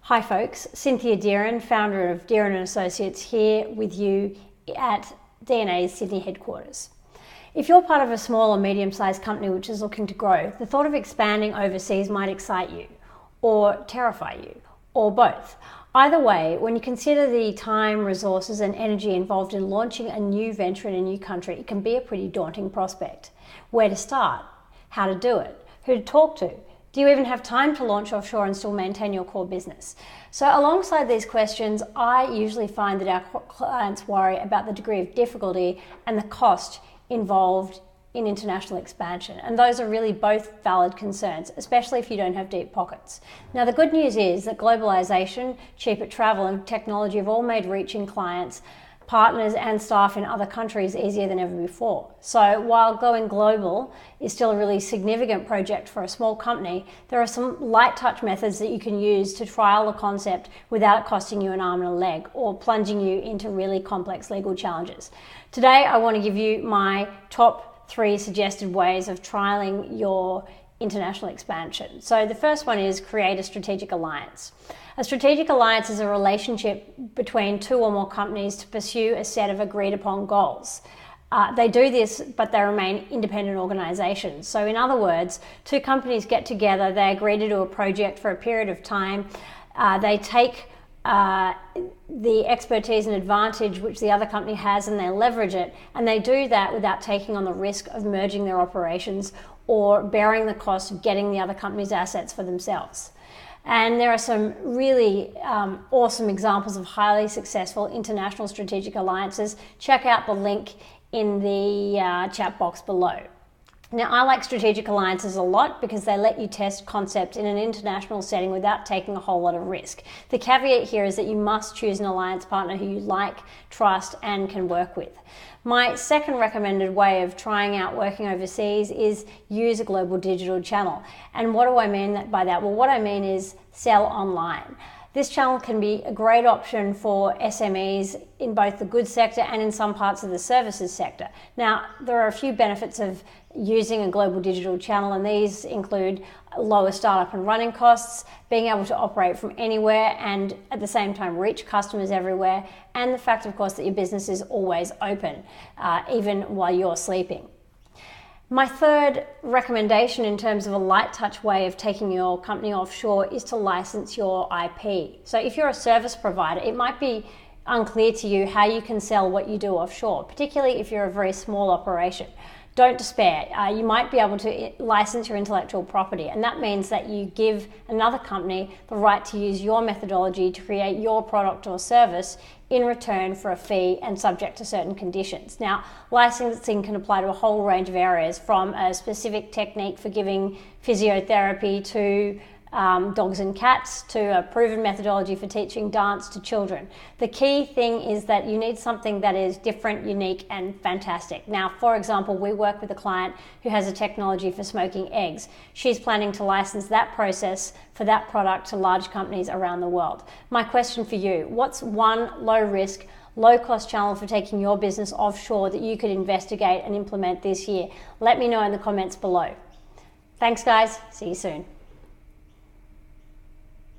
Hi folks, Cynthia Deeren, founder of Deeren & Associates, here with you at DNA's Sydney headquarters. If you're part of a small or medium-sized company which is looking to grow, the thought of expanding overseas might excite you, or terrify you, or both. Either way, when you consider the time, resources and energy involved in launching a new venture in a new country, it can be a pretty daunting prospect. Where to start? How to do it? Who to talk to? Do you even have time to launch offshore and still maintain your core business? So alongside these questions, I usually find that our clients worry about the degree of difficulty and the cost involved in international expansion. And those are really both valid concerns, especially if you don't have deep pockets. Now, the good news is that globalization, cheaper travel and technology have all made reaching clients, partners and staff in other countries easier than ever before. So while going global is still a really significant project for a small company, there are some light touch methods that you can use to trial the concept without it costing you an arm and a leg or plunging you into really complex legal challenges. Today, I want to give you my top 3 suggested ways of trialing your international expansion. So the first one is create a strategic alliance. A strategic alliance is a relationship between 2 or more companies to pursue a set of agreed upon goals. They do this, but they remain independent organizations. So in other words, 2 companies get together, they agree to do a project for a period of time, they take the expertise and advantage which the other company has and they leverage it, and they do that without taking on the risk of merging their operations or bearing the cost of getting the other company's assets for themselves. And there are some really awesome examples of highly successful international strategic alliances. Check out the link in the chat box below. Now, I like strategic alliances a lot because they let you test concepts in an international setting without taking a whole lot of risk. The caveat here is that you must choose an alliance partner who you like, trust, and can work with. My second recommended way of trying out working overseas is use a global digital channel. And what do I mean by that? Well, what I mean is sell online. This channel can be a great option for SMEs in both the goods sector and in some parts of the services sector. Now, there are a few benefits of using a global digital channel, and these include lower startup and running costs, being able to operate from anywhere and at the same time reach customers everywhere, and the fact, of course, that your business is always open, even while you're sleeping. My third recommendation in terms of a light touch way of taking your company offshore is to license your IP. So if you're a service provider, it might be unclear to you how you can sell what you do offshore, particularly if you're a very small operation. Don't despair. You might be able to license your intellectual property, and that means that you give another company the right to use your methodology to create your product or service in return for a fee and subject to certain conditions. Now, licensing can apply to a whole range of areas, from a specific technique for giving physiotherapy to dogs and cats, to a proven methodology for teaching dance to children. The key thing is that you need something that is different, unique, and fantastic. Now, for example, we work with a client who has a technology for smoking eggs. She's planning to license that process for that product to large companies around the world. My question for you, what's one low-risk, low-cost channel for taking your business offshore that you could investigate and implement this year? Let me know in the comments below. Thanks, guys. See you soon.